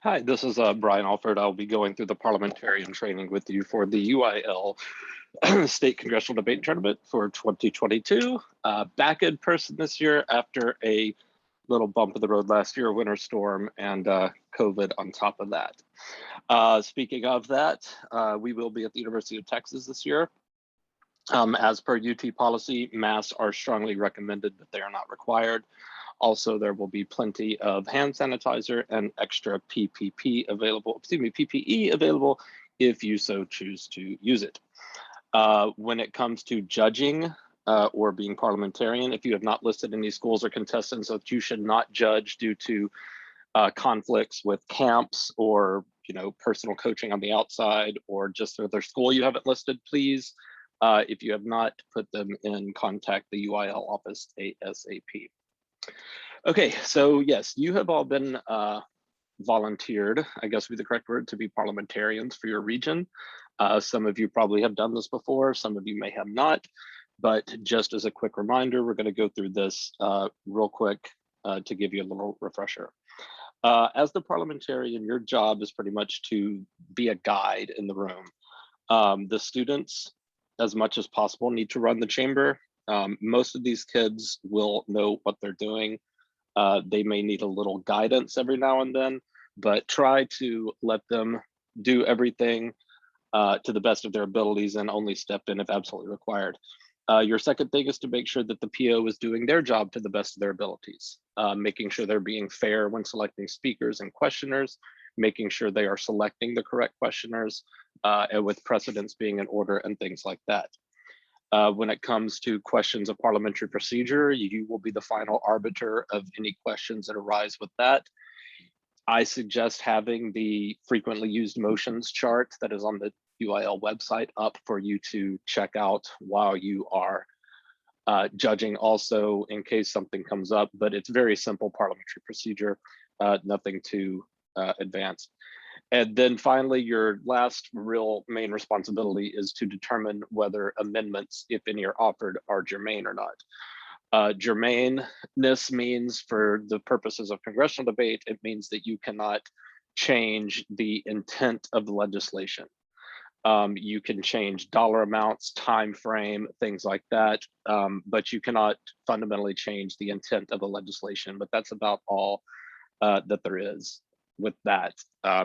Hi, this is Brian Alford. I'll be going through the parliamentarian training with you for the UIL State Congressional Debate Tournament for 2022. Back in person this year after a little bump in the road last year, winter storm, and COVID on top of that. Speaking of that, we will be at the University of Texas this year. As per UT policy, masks are strongly recommended, but they are not required. Also, there will be plenty of hand sanitizer and extra PPE available if you so choose to use it. When it comes to judging or being parliamentarian, if you have not listed any schools or contestants that you should not judge due to conflicts with camps or personal coaching on the outside, or just another school you haven't listed, please, if you have not put them in, contact the UIL office ASAP. Okay, so yes, you have all been volunteered, I guess would be the correct word, to be parliamentarians for your region. Some of you probably have done this before, some of you may have not, but just as a quick reminder, we're going to go through this real quick to give you a little refresher. As the parliamentarian, your job is pretty much to be a guide in the room. The students, as much as possible, need to run the chamber. Most of these kids will know what they're doing. They may need a little guidance every now and then, but try to let them do everything to the best of their abilities and only step in if absolutely required. Your second thing is to make sure that the PO is doing their job to the best of their abilities, making sure they're being fair when selecting speakers and questioners, making sure they are selecting the correct questioners, and with precedents being in order and things like that. When it comes to questions of parliamentary procedure, you will be the final arbiter of any questions that arise with that. I suggest having the frequently used motions chart that is on the UIL website up for you to check out while you are judging, also in case something comes up, but it's very simple parliamentary procedure, nothing too advanced. And then finally, your last real main responsibility is to determine whether amendments, if any are offered, are germane or not. Germaneness means, for the purposes of congressional debate, it means that you cannot change the intent of the legislation. You can change dollar amounts, time frame, things like that, but you cannot fundamentally change the intent of the legislation. But that's about all that there is with that.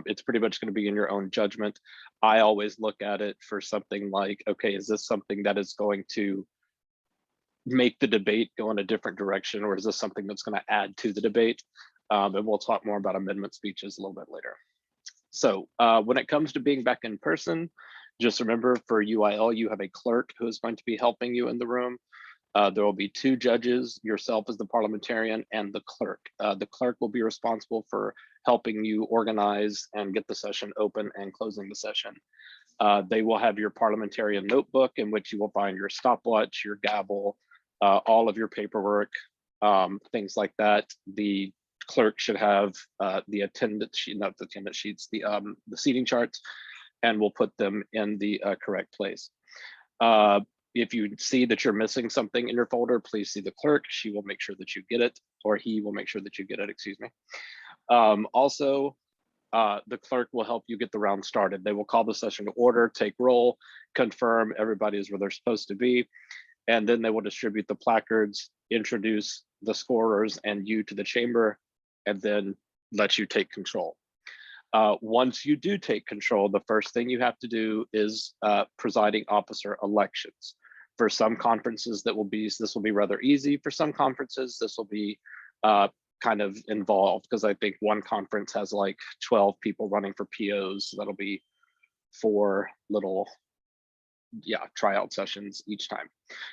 It's pretty much going to be in your own judgment. I always look at it for something like, okay, is this something that is going to make the debate go in a different direction, or is this something that's going to add to the debate? And we'll talk more about amendment speeches a little bit later. So when it comes to being back in person, just remember, for UIL, you have a clerk who is going to be helping you in the room. There will be two judges, yourself as the parliamentarian and the clerk. The clerk will be responsible for helping you organize and get the session open and closing the session. They will have your parliamentarian notebook in which you will find your stopwatch, your gavel, all of your paperwork, things like that. The clerk should have the attendance sheet, not the attendance sheets, the seating charts, and we'll put them in the correct place. If you see that you're missing something in your folder, please see the clerk. She will make sure that you get it, or he will make sure that you get it, excuse me. Also, the clerk will help you get the round started. They will call the session to order, take roll, confirm everybody is where they're supposed to be, and then they will distribute the placards, introduce the scorers and you to the chamber, and then let you take control. Once you do take control, the first thing you have to do is presiding officer elections. For some conferences, this will be rather easy. For some conferences, this will be kind of involved, because I think one conference has like 12 people running for POs. So that'll be 4 little, tryout sessions each time.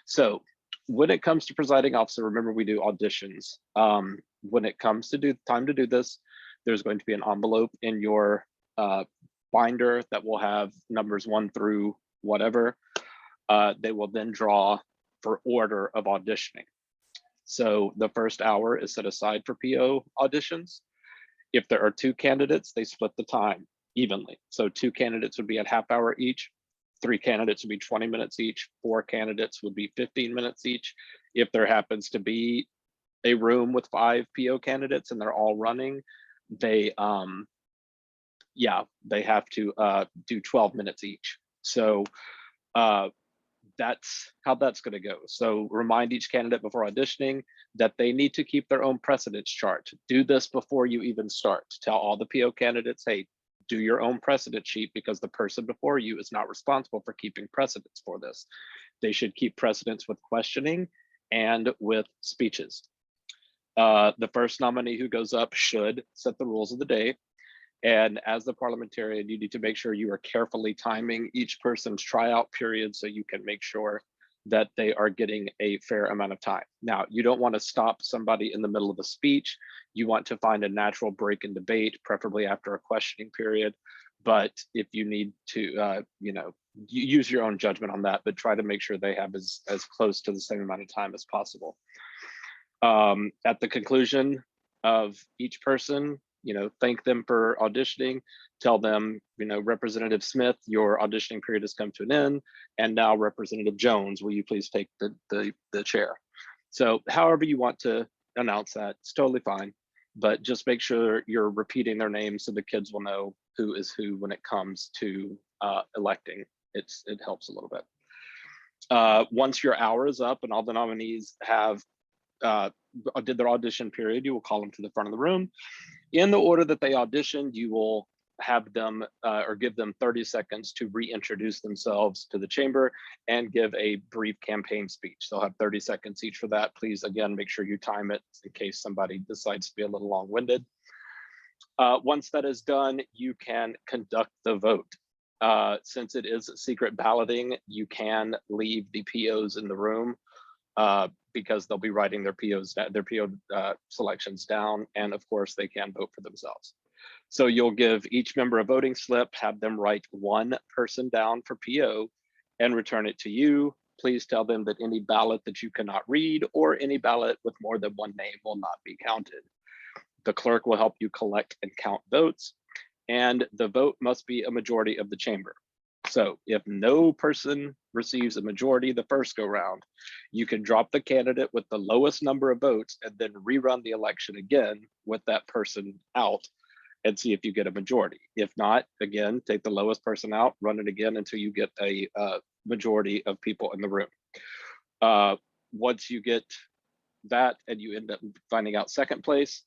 So when it comes to presiding officer, remember we do auditions. When it comes to time to do this, there's going to be an envelope in your binder that will have numbers 1 through whatever. They will then draw for order of auditioning. So the first hour is set aside for PO auditions. If there are 2 candidates, they split the time evenly. So 2 candidates would be at half hour each, 3 candidates would be 20 minutes each, 4 candidates would be 15 minutes each. If there happens to be a room with 5 PO candidates and they're all running, they yeah, they have to do 12 minutes each. So that's how that's going to go. So remind each candidate before auditioning that they need to keep their own precedence chart. Do this before you even start. Tell all the PO candidates, hey, do your own precedent sheet, because the person before you is not responsible for keeping precedents for this. They should keep precedents with questioning and with speeches. The first nominee who goes up should set the rules of the day. And as the parliamentarian, you need to make sure you are carefully timing each person's tryout period so you can make sure that they are getting a fair amount of time. Now, you don't want to stop somebody in the middle of a speech. You want to find a natural break in debate, preferably after a questioning period. But if you need to, use your own judgment on that, but try to make sure they have as close to the same amount of time as possible. At the conclusion of each person, thank them for auditioning, tell them, Representative Smith, your auditioning period has come to an end, and now Representative Jones, will you please take the chair? So however you want to announce that, it's totally fine, but just make sure you're repeating their names so the kids will know who is who when it comes to electing. It helps a little bit. Once your hour is up and all the nominees have did their audition period, you will call them to the front of the room. In the order that they auditioned, you will have them or give them 30 seconds to reintroduce themselves to the chamber and give a brief campaign speech. They'll have 30 seconds each for that. Please, again, make sure you time it in case somebody decides to be a little long-winded. Once that is done, you can conduct the vote. Since it is secret balloting, you can leave the POs in the room because they'll be writing their PO selections down, and of course they can vote for themselves. So you'll give each member a voting slip, have them write one person down for PO and return it to you. Please tell them that any ballot that you cannot read or any ballot with more than one name will not be counted. The clerk will help you collect and count votes, and the vote must be a majority of the chamber. So if no person receives a majority the first go round, you can drop the candidate with the lowest number of votes and then rerun the election again with that person out and see if you get a majority. If not, again, take the lowest person out, run it again until you get a majority of people in the room. Once you get that and you end up finding out second place,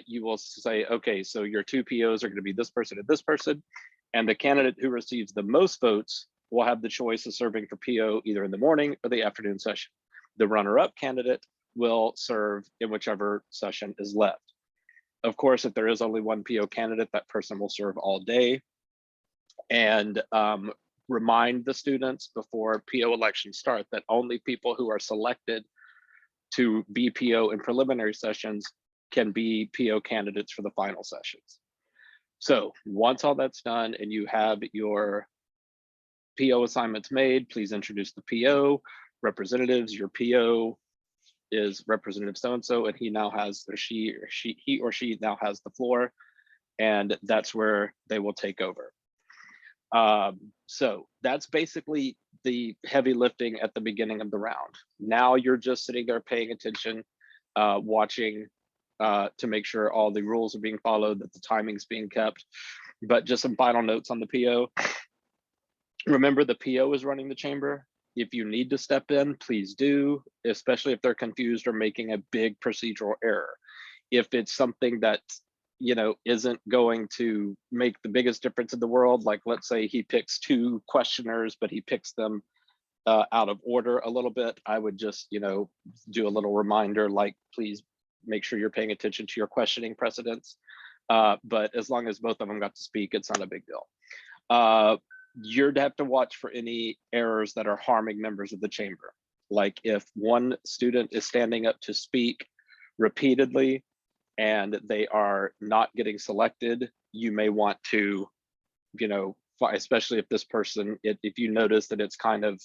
you will say, okay, so your two POs are going to be this person and this person. And the candidate who receives the most votes will have the choice of serving for PO either in the morning or the afternoon session. The runner-up candidate will serve in whichever session is left. Of course, if there is only one PO candidate, that person will serve all day. And remind the students before PO elections start that only people who are selected to be PO in preliminary sessions can be PO candidates for the final sessions. So once all that's done and you have your PO assignments made, please introduce the PO representatives. Your PO is Representative so-and-so, and he now has, or he or she now has the floor, and that's where they will take over. So that's basically the heavy lifting at the beginning of the round. Now you're just sitting there paying attention, watching to make sure all the rules are being followed, that the timing's being kept. But just some final notes on the PO. Remember, the PO is running the chamber. If you need to step in, please do, especially if they're confused or making a big procedural error. If it's something that isn't going to make the biggest difference in the world, like let's say he picks two questioners, but he picks them out of order a little bit, I would just do a little reminder, like, please make sure you're paying attention to your questioning precedents. But as long as both of them got to speak, it's not a big deal. You'd have to watch for any errors that are harming members of the chamber. Like if one student is standing up to speak repeatedly and they are not getting selected, you may want to, especially if this person, if you notice that it's kind of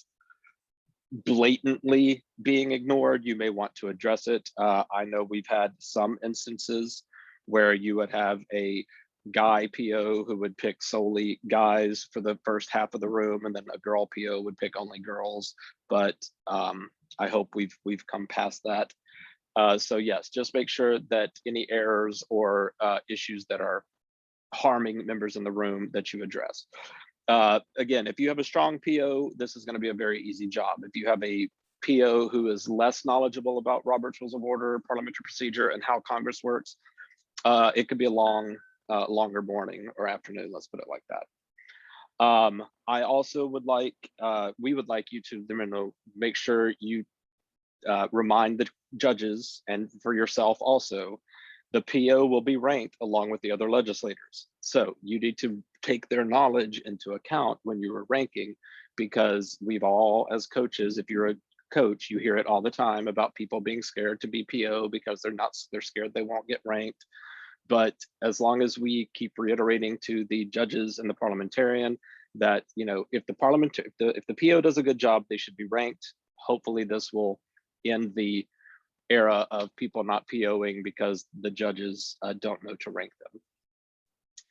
blatantly being ignored, you may want to address it. I know we've had some instances where you would have a guy PO who would pick solely guys for the first half of the room, and then a girl PO would pick only girls. But I hope we've come past that. So yes, just make sure that any errors or issues that are harming members in the room that you address. Again, if you have a strong PO, this is going to be a very easy job. If you have a PO who is less knowledgeable about Robert's Rules of Order, parliamentary procedure, and how Congress works, it could be a longer morning or afternoon, let's put it like that. I also would like, we would like you to make sure you remind the judges, and for yourself also, the PO will be ranked along with the other legislators. So you need to take their knowledge into account when you are ranking, because we've all, as coaches, if you're a coach, you hear it all the time about people being scared to be PO because they're scared they won't get ranked. But as long as we keep reiterating to the judges and the parliamentarian that, you know, if the PO does a good job, they should be ranked. Hopefully this will end the era of people not POing because the judges don't know to rank them.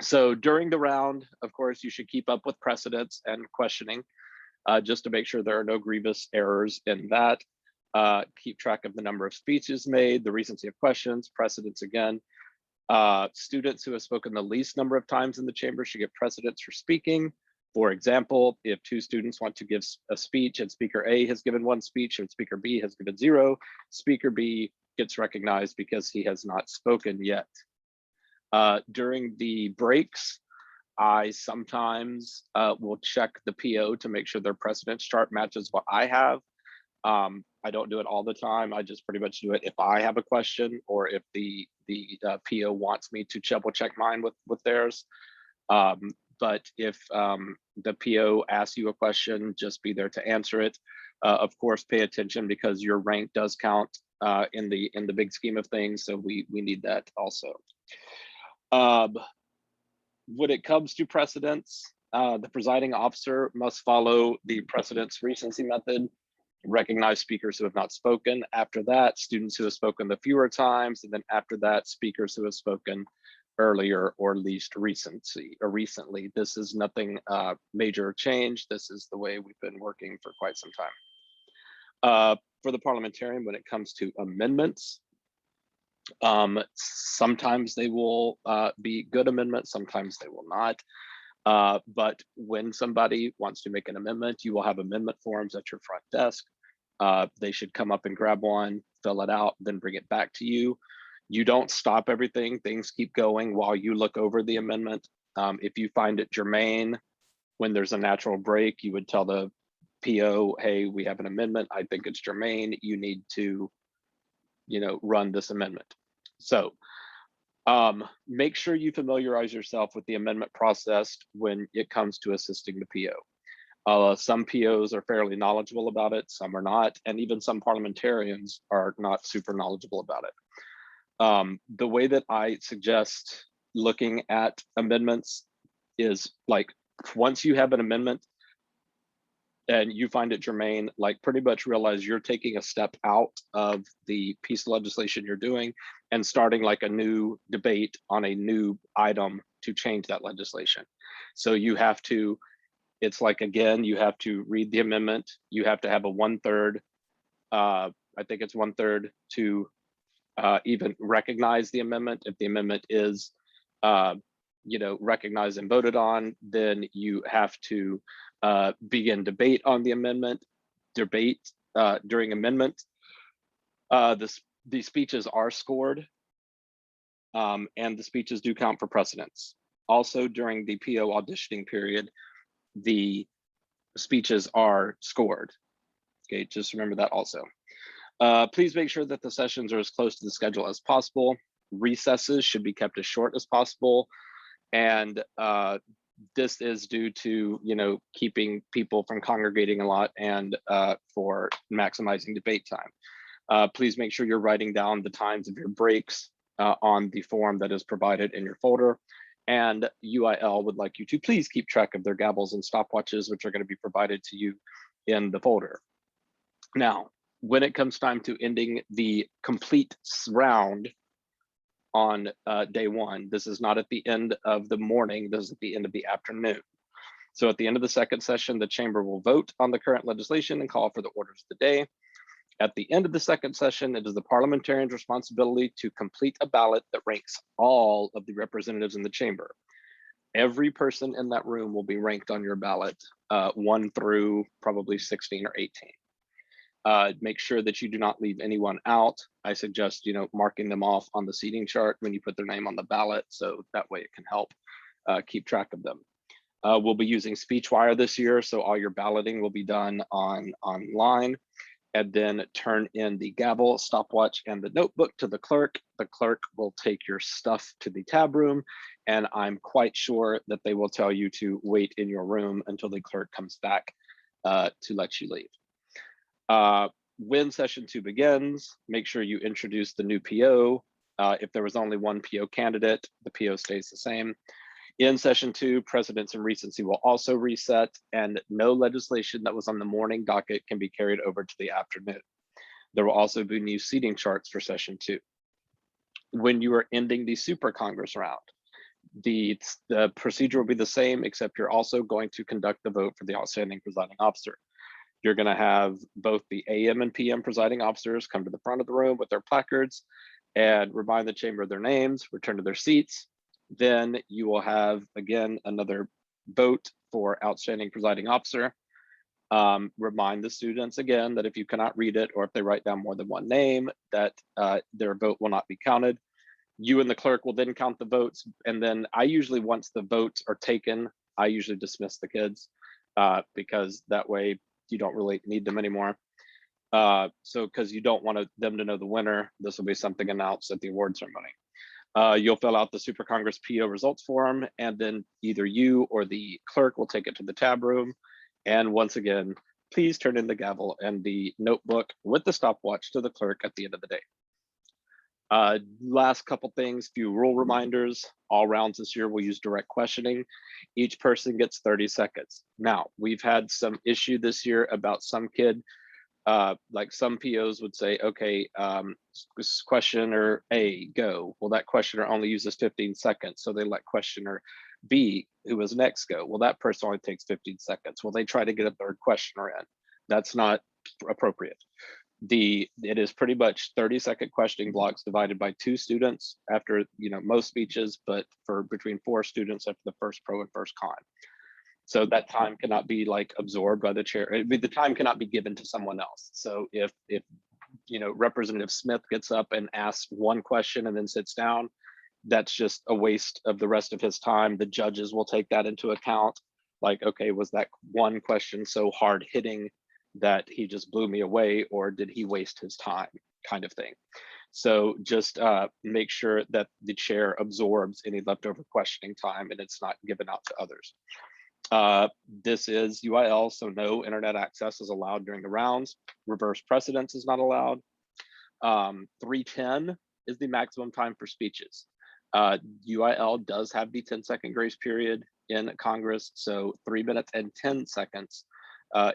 So during the round, of course, you should keep up with precedents and questioning just to make sure there are no grievous errors in that. Keep track of the number of speeches made, the recency of questions, precedents again. Students who have spoken the least number of times in the chamber should get precedence for speaking. For example, if 2 students want to give a speech and Speaker A has given 1 speech and Speaker B has given 0, Speaker B gets recognized because he has not spoken yet. During the breaks, I sometimes will check the PO to make sure their precedence chart matches what I have. I don't do it all the time. I just pretty much do it if I have a question or if the PO wants me to double check mine with theirs. But if the PO asks you a question, just be there to answer it. Of course, pay attention because your rank does count in the big scheme of things. So we need that also. When it comes to precedents, the presiding officer must follow the precedence recency method, recognize speakers who have not spoken. After that, students who have spoken the fewer times, and then after that, speakers who have spoken earlier or least recently. This is nothing major change. This is the way we've been working for quite some time. For the parliamentarian, when it comes to amendments, sometimes they will be good amendments, sometimes they will not. But when somebody wants to make an amendment, you will have amendment forms at your front desk. They should come up and grab one, fill it out, then bring it back to you. You don't stop everything. Things keep going while you look over the amendment. If you find it germane, when there's a natural break, you would tell the PO, hey, we have an amendment. I think it's germane. You need to, you know, run this amendment. So make sure you familiarize yourself with the amendment process when it comes to assisting the PO. Some POs are fairly knowledgeable about it, some are not, and even some parliamentarians are not super knowledgeable about it. The way that I suggest looking at amendments is like, once you have an amendment and you find it germane, like pretty much realize you're taking a step out of the piece of legislation you're doing and starting like a new debate on a new item to change that legislation. So you have to, it's like, again, you have to read the amendment. You have to have a 1/3, I think it's 1/3 to even recognize the amendment. If the amendment is, you know, recognized and voted on, then you have to begin debate on the amendment. Debate during amendment. The speeches are scored, and the speeches do count for precedence. Also, during the PO auditioning period, the speeches are scored. Okay, just remember that also. Please make sure that the sessions are as close to the schedule as possible. Recesses should be kept as short as possible. And this is due to, you know, keeping people from congregating a lot and for maximizing debate time. Please make sure you're writing down the times of your breaks on the form that is provided in your folder. And UIL would like you to please keep track of their gavels and stopwatches, which are going to be provided to you in the folder. Now, when it comes time to ending the complete round on day 1, this is not at the end of the morning, this is at the end of the afternoon. So at the end of the second session, the chamber will vote on the current legislation and call for the orders of the day. At the end of the second session, it is the parliamentarian's responsibility to complete a ballot that ranks all of the representatives in the chamber. Every person in that room will be ranked on your ballot, 1 through probably 16 or 18. Make sure that you do not leave anyone out. I suggest, marking them off on the seating chart when you put their name on the ballot, so that way it can help keep track of them. We'll be using SpeechWire this year, so all your balloting will be done online. And then turn in the gavel, stopwatch, and the notebook to the clerk. The clerk will take your stuff to the tab room, and I'm quite sure that they will tell you to wait in your room until the clerk comes back to let you leave. When session 2 begins, make sure you introduce the new PO. If there was only one PO candidate, the PO stays the same. In session 2, precedence and recency will also reset, and no legislation that was on the morning docket can be carried over to the afternoon. There will also be new seating charts for session 2. When you are ending the Super Congress round, the procedure will be the same, except you're also going to conduct the vote for the outstanding presiding officer. You're going to have both the AM and PM presiding officers come to the front of the room with their placards and remind the chamber of their names, return to their seats. Then you will have, again, another vote for outstanding presiding officer. Remind the students again that if you cannot read it, or if they write down more than one name, that their vote will not be counted. You and the clerk will then count the votes. And then I usually, once the votes are taken, I usually dismiss the kids because that way you don't really need them anymore. So because you don't want them to know the winner, this will be something announced at the award ceremony. You'll fill out the Super Congress PO results form, and then either you or the clerk will take it to the tab room. And once again, please turn in the gavel and the notebook with the stopwatch to the clerk at the end of the day. Last couple things, few rule reminders. All rounds this year will use direct questioning. Each person gets 30 seconds. Now, we've had some issue this year about some kid, like some POs would say, okay, questioner A, go. Well, that questioner only uses 15 seconds. So they let questioner B, who was next, go. Well, that person only takes 15 seconds. Well, they try to get a third questioner in. That's not appropriate. It is pretty much 30-second questioning blocks divided by 2 students after, most speeches, but for between 4 students after the first pro and first con. So that time cannot be like absorbed by the chair. The time cannot be given to someone else. So if Representative Smith gets up and asks one question and then sits down, that's just a waste of the rest of his time. The judges will take that into account. Like, okay, was that one question so hard hitting that he just blew me away, or did he waste his time, kind of thing. So just make sure that the chair absorbs any leftover questioning time and it's not given out to others. This is UIL, so no internet access is allowed during the rounds. Reverse precedence is not allowed. 3:10 is the maximum time for speeches. UIL does have the 10-second grace period in Congress, so 3 minutes and 10 seconds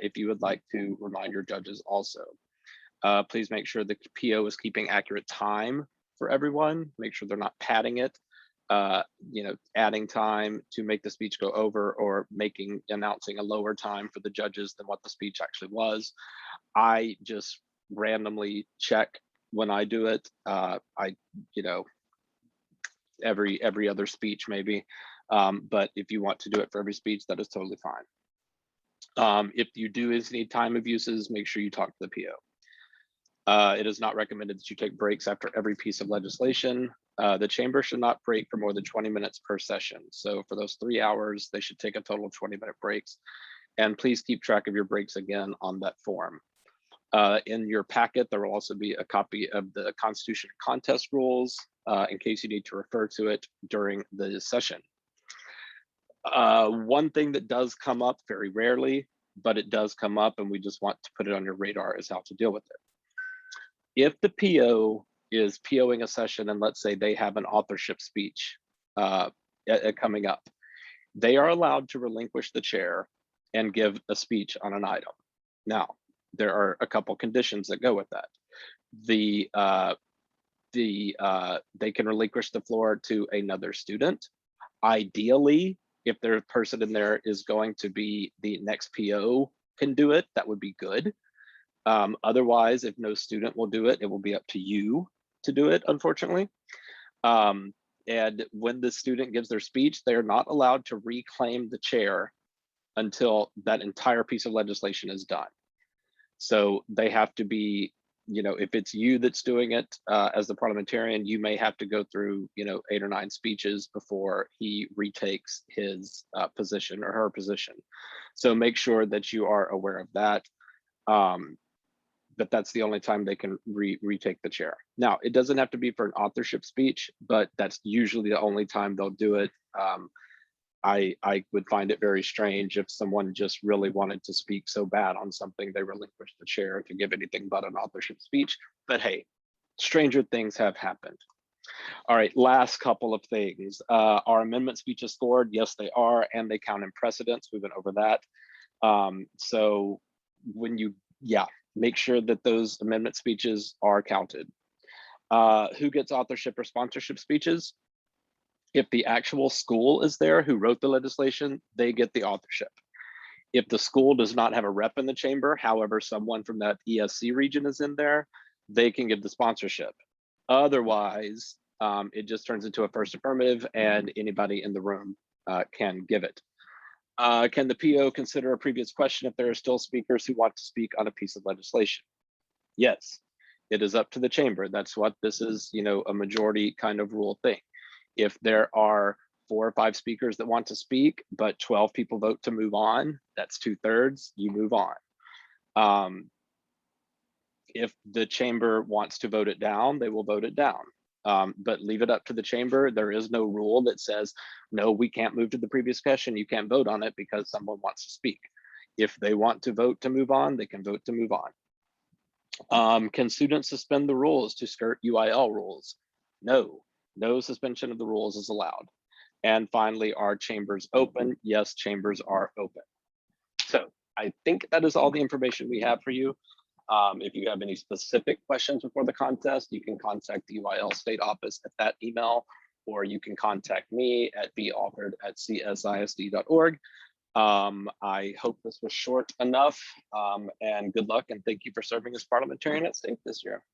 if you would like to remind your judges also. Please make sure the PO is keeping accurate time for everyone. Make sure they're not padding it. Adding time to make the speech go over, or announcing a lower time for the judges than what the speech actually was. I just randomly check when I do it. Every other speech maybe, but if you want to do it for every speech, that is totally fine. If you do need time abuses, make sure you talk to the PO. It is not recommended that you take breaks after every piece of legislation. The chamber should not break for more than 20 minutes per session. So for those 3 hours, they should take a total of 20-minute breaks. And please keep track of your breaks again on that form. In your packet, there will also be a copy of the Constitution contest rules in case you need to refer to it during the session. One thing that does come up very rarely, but it does come up and we just want to put it on your radar, is how to deal with it. If the PO is POing a session and let's say they have an authorship speech coming up, they are allowed to relinquish the chair and give a speech on an item. Now, there are a couple conditions that go with that. They can relinquish the floor to another student. Ideally, if their person in there is going to be the next PO can do it, that would be good. Otherwise, if no student will do it, it will be up to you to do it, unfortunately. And when the student gives their speech, they are not allowed to reclaim the chair until that entire piece of legislation is done. So they have to be, if it's you that's doing it as the parliamentarian, you may have to go through, 8 or 9 speeches before he retakes his position or her position. So make sure that you are aware of that. But that's the only time they can retake the chair. Now, it doesn't have to be for an authorship speech, but that's usually the only time they'll do it. I would find it very strange if someone just really wanted to speak so bad on something, they relinquished the chair to give anything but an authorship speech. But hey, stranger things have happened. All right, last couple of things. Are amendment speeches scored? Yes, they are, and they count in precedence. We went over that. So when you, make sure that those amendment speeches are counted. Who gets authorship or sponsorship speeches? If the actual school is there who wrote the legislation, they get the authorship. If the school does not have a rep in the chamber, however, someone from that ESC region is in there, they can give the sponsorship. Otherwise, it just turns into a first affirmative and anybody in the room can give it. Can the PO consider a previous question if there are still speakers who want to speak on a piece of legislation? Yes, it is up to the chamber. That's what this is, a majority kind of rule thing. If there are 4 or 5 speakers that want to speak, but 12 people vote to move on, that's 2/3, you move on. If the chamber wants to vote it down, they will vote it down. But leave it up to the chamber. There is no rule that says, no, we can't move to the previous question. You can't vote on it because someone wants to speak. If they want to vote to move on, they can vote to move on. Can students suspend the rules to skirt UIL rules? No suspension of the rules is allowed. And finally, are chambers open? Yes, chambers are open. So I think that is all the information we have for you. If you have any specific questions before the contest, you can contact the UIL state office at that email, or you can contact me at balford@csisd.org. I hope this was short enough, and good luck, and thank you for serving as parliamentarian at state this year.